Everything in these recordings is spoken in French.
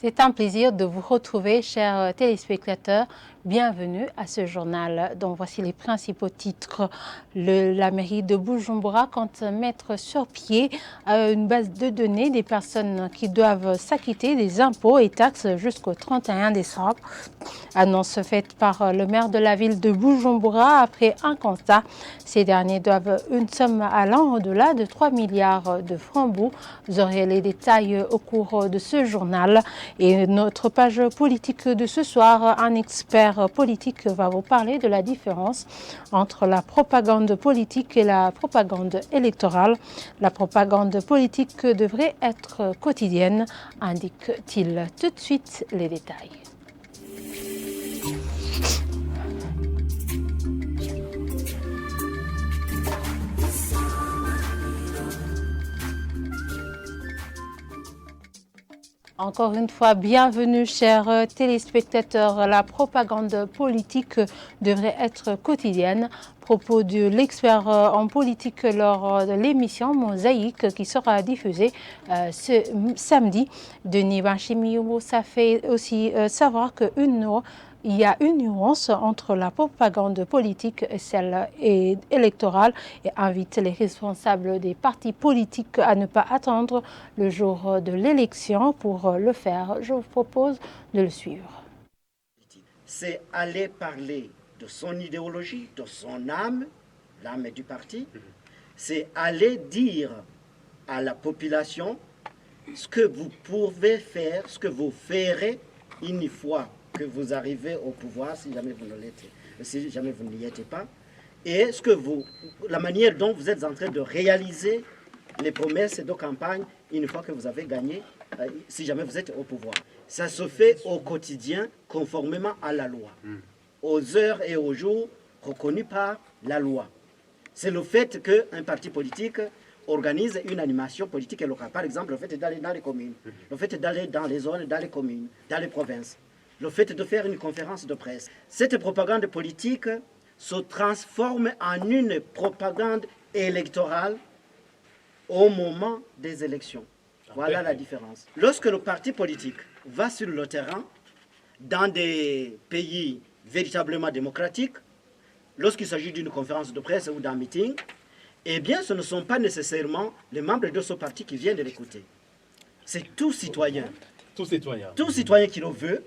C'est un plaisir de vous retrouver, chers téléspectateurs. Bienvenue à ce journal dont voici les principaux titres. La mairie de Bujumbura compte mettre sur pied une base de données des personnes qui doivent s'acquitter des impôts et taxes jusqu'au 31 décembre. Annonce faite par le maire de la ville de Bujumbura après un constat. Ces derniers doivent une somme allant au-delà de 3 milliards de francs. Vous aurez les détails au cours de ce journal. Et notre page politique de ce soir, un expert politique va vous parler de la différence entre la propagande politique et la propagande électorale. La propagande politique devrait être quotidienne, indique-t-il. Tout de suite, les détails. Encore une fois, bienvenue chers téléspectateurs. La propagande politique devrait être quotidienne. Propos de l'expert en politique lors de l'émission Mosaïque qui sera diffusée ce samedi. Denis Banchimio, ça fait aussi savoir il y a une nuance entre la propagande politique et celle électorale et invite les responsables des partis politiques à ne pas attendre le jour de l'élection pour le faire. Je vous propose de le suivre. C'est aller parler de son idéologie, de son âme, l'âme du parti. C'est aller dire à la population ce que vous pouvez faire, ce que vous ferez une fois que vous arrivez au pouvoir, si jamais vous n'y êtes pas, et la manière dont vous êtes en train de réaliser les promesses de campagne une fois que vous avez gagné, si jamais vous êtes au pouvoir. Ça se fait au quotidien conformément à la loi, aux heures et aux jours reconnus par la loi. C'est le fait qu'un parti politique organise une animation politique et locale. Par exemple, le fait d'aller dans les communes, le fait d'aller dans les zones, dans les communes, dans les provinces, le fait de faire une conférence de presse. Cette propagande politique se transforme en une propagande électorale au moment des élections. Voilà la différence. Lorsque le parti politique va sur le terrain, dans des pays véritablement démocratiques, lorsqu'il s'agit d'une conférence de presse ou d'un meeting, eh bien, ce ne sont pas nécessairement les membres de ce parti qui viennent de l'écouter. C'est tout citoyen. Tout citoyen. Tout citoyen qui le veut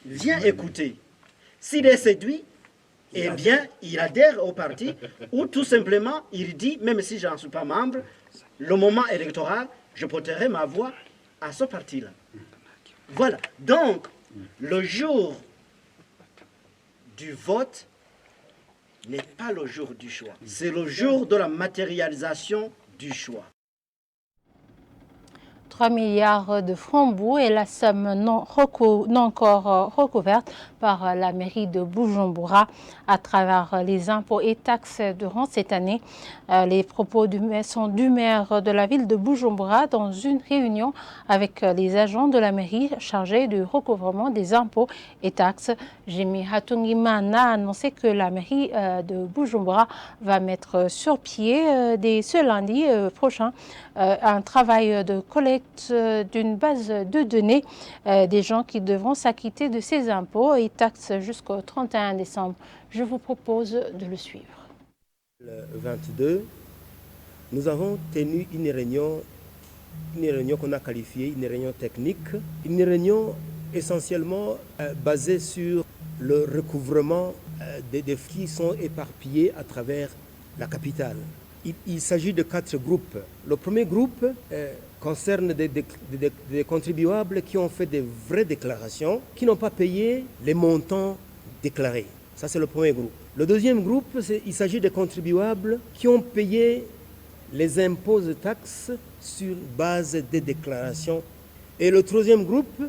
vient écouter. S'il est séduit, eh bien, il adhère au parti ou tout simplement, il dit, même si je n'en suis pas membre, le moment électoral, je porterai ma voix à ce parti-là. Voilà. Donc, le jour du vote n'est pas le jour du choix. C'est le jour de la matérialisation du choix. 3 milliards de francs est la somme non encore recouverte par la mairie de Bujumbura à travers les impôts et taxes durant cette année. Les propos sont du maire de la ville de Bujumbura dans une réunion avec les agents de la mairie chargés du recouvrement des impôts et taxes. Jimmy Hatungimana a annoncé que la mairie de Bujumbura va mettre sur pied dès ce lundi prochain un travail de collecte d'une base de données des gens qui devront s'acquitter de ces impôts et taxes jusqu'au 31 décembre. Je vous propose de le suivre. Le 22, nous avons tenu une réunion qu'on a qualifiée une réunion technique, une réunion essentiellement basée sur le recouvrement des qui sont éparpillés à travers la capitale. Il s'agit de 4 groupes. Le premier groupe concerne des contribuables qui ont fait des vraies déclarations, qui n'ont pas payé les montants déclarés. Ça, c'est le premier groupe. Le deuxième groupe, il s'agit des contribuables qui ont payé les impôts et taxes sur base des déclarations. Et le troisième groupe,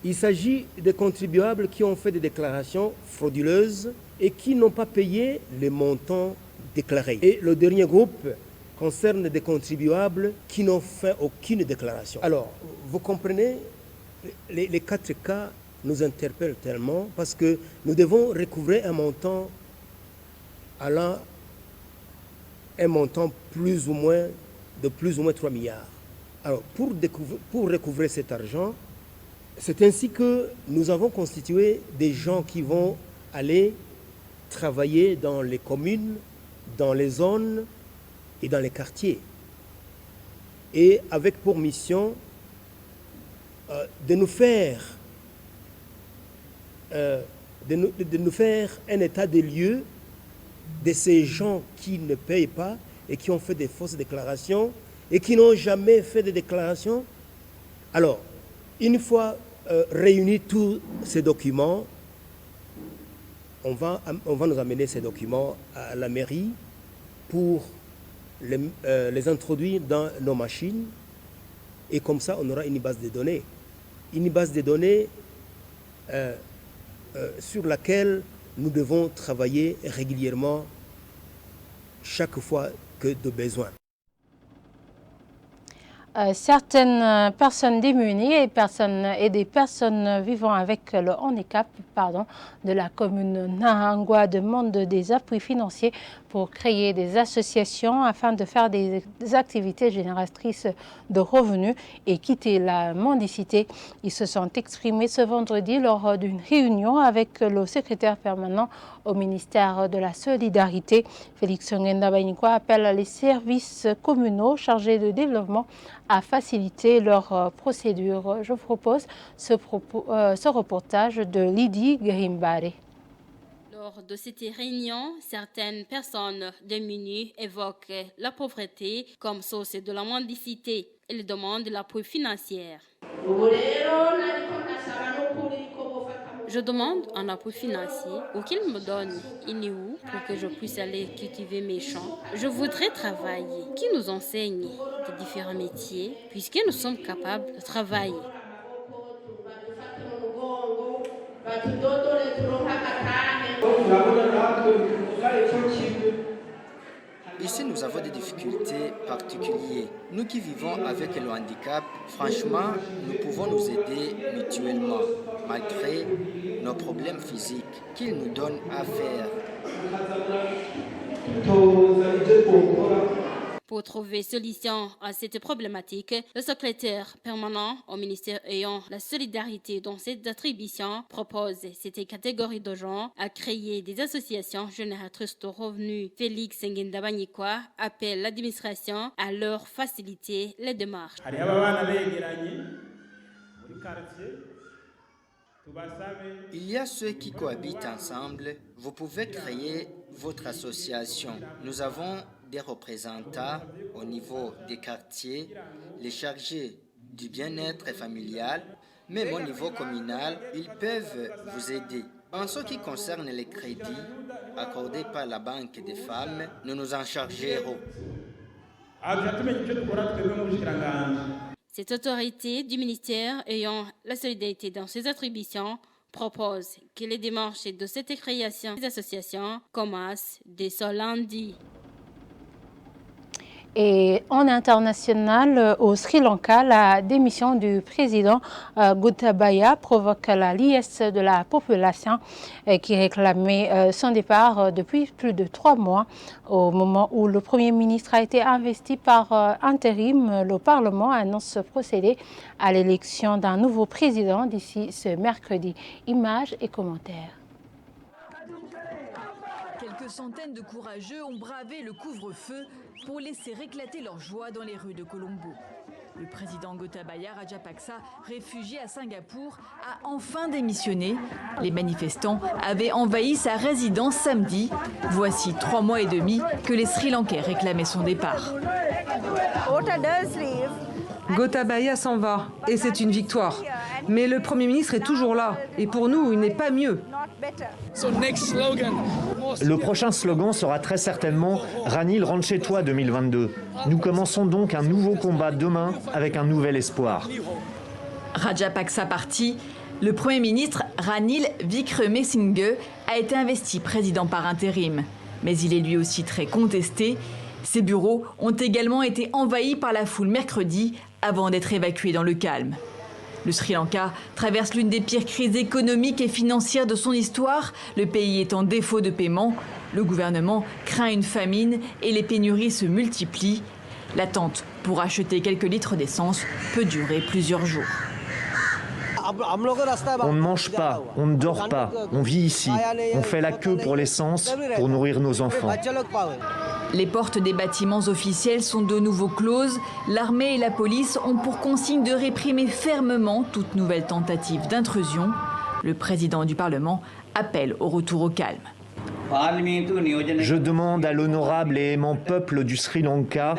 il s'agit des contribuables qui ont fait des déclarations frauduleuses et qui n'ont pas payé les montants déclarés. Et le dernier groupe concerne des contribuables qui n'ont fait aucune déclaration. Alors, vous comprenez, les 4 cas nous interpellent tellement parce que nous devons recouvrer un montant allant un montant plus ou moins 3 milliards. Alors, pour recouvrer cet argent, C'est ainsi que nous avons constitué des gens qui vont aller travailler dans les communes, dans les zones et dans les quartiers. Et avec pour mission de nous faire un état des lieux de ces gens qui ne payent pas et qui ont fait des fausses déclarations et qui n'ont jamais fait de déclarations. Alors, une fois réunis tous ces documents, on va nous amener ces documents à la mairie pour les introduire dans nos machines et comme ça, on aura une base de données. Une base de données sur laquelle nous devons travailler régulièrement chaque fois que de besoin. Certaines personnes démunies et des personnes vivant avec le handicap de la commune Nahangwa demandent des appuis financiers pour créer des associations afin de faire des activités génératrices de revenus et quitter la mendicité. Ils se sont exprimés ce vendredi lors d'une réunion avec le secrétaire permanent au ministère de la Solidarité. Félix Ngenda-Bayinkwa appelle les services communaux chargés de développement à faciliter leurs procédures. Je vous propose ce reportage de Lydie Guerimbare. Lors de cette réunion, certaines personnes démunies évoquent la pauvreté comme source de la mendicité. Elles demandent l'appui financier. Je demande un appui financier ou qu'ils me donnent une IOU pour que je puisse aller cultiver mes champs. Je voudrais travailler, qui nous enseigne des différents métiers puisque nous sommes capables de travailler. Ici, nous avons des difficultés particulières. Nous qui vivons avec le handicap, franchement, nous pouvons nous aider mutuellement, malgré nos problèmes physiques qu'ils nous donnent à faire. Pour trouver solution à cette problématique, le secrétaire permanent au ministère ayant la solidarité dans cette attribution propose cette catégorie de gens à créer des associations génératrices de revenus. Félix Ngenda-Bayinkwa appelle l'administration à leur faciliter les démarches. Il y a ceux qui cohabitent ensemble. Vous pouvez créer votre association. Nous avons des représentants au niveau des quartiers, les chargés du bien-être familial, même au niveau communal, ils peuvent vous aider. En ce qui concerne les crédits accordés par la Banque des femmes, nous nous en chargerons. Cette autorité du ministère ayant la solidarité dans ses attributions propose que les démarches de cette création des associations commencent dès ce lundi. Et en international, au Sri Lanka, la démission du président Gotabaya provoque la liesse de la population qui réclamait son départ depuis plus de 3 mois. Au moment où le Premier ministre a été investi par intérim, le Parlement annonce procéder à l'élection d'un nouveau président d'ici ce mercredi. Images et commentaires. Quelques centaines de courageux ont bravé le couvre-feu pour laisser éclater leur joie dans les rues de Colombo. Le président Gotabaya Rajapaksa, réfugié à Singapour, a enfin démissionné. Les manifestants avaient envahi sa résidence samedi. Voici 3 mois et demi que les Sri Lankais réclamaient son départ. Gotabaya s'en va et c'est une victoire. Mais le Premier ministre est toujours là et pour nous, il n'est pas mieux. Le prochain slogan sera très certainement « Ranil, rentre chez toi 2022 ». Nous commençons donc un nouveau combat demain avec un nouvel espoir. Rajapaksa parti, le Premier ministre Ranil Wickremesinghe a été investi président par intérim. Mais il est lui aussi très contesté. Ses bureaux ont également été envahis par la foule mercredi avant d'être évacués dans le calme. Le Sri Lanka traverse l'une des pires crises économiques et financières de son histoire. Le pays est en défaut de paiement. Le gouvernement craint une famine et les pénuries se multiplient. L'attente pour acheter quelques litres d'essence peut durer plusieurs jours. On ne mange pas, on ne dort pas, on vit ici. On fait la queue pour l'essence, pour nourrir nos enfants. Les portes des bâtiments officiels sont de nouveau closes. L'armée et la police ont pour consigne de réprimer fermement toute nouvelle tentative d'intrusion. Le président du Parlement appelle au retour au calme. Je demande à l'honorable et aimant peuple du Sri Lanka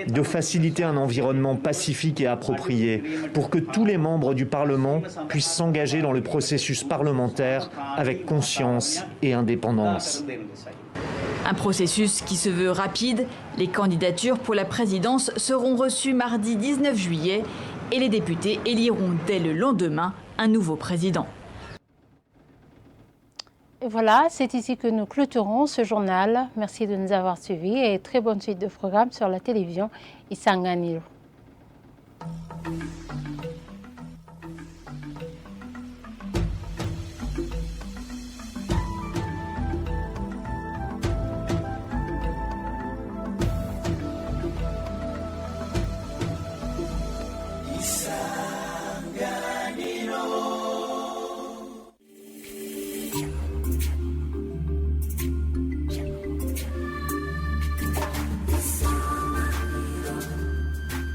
de faciliter un environnement pacifique et approprié pour que tous les membres du Parlement puissent s'engager dans le processus parlementaire avec conscience et indépendance. Un processus qui se veut rapide. Les candidatures pour la présidence seront reçues mardi 19 juillet et les députés éliront dès le lendemain un nouveau président. Et voilà, c'est ici que nous clôturons ce journal. Merci de nous avoir suivis et très bonne suite de programmes sur la télévision Isanganiro.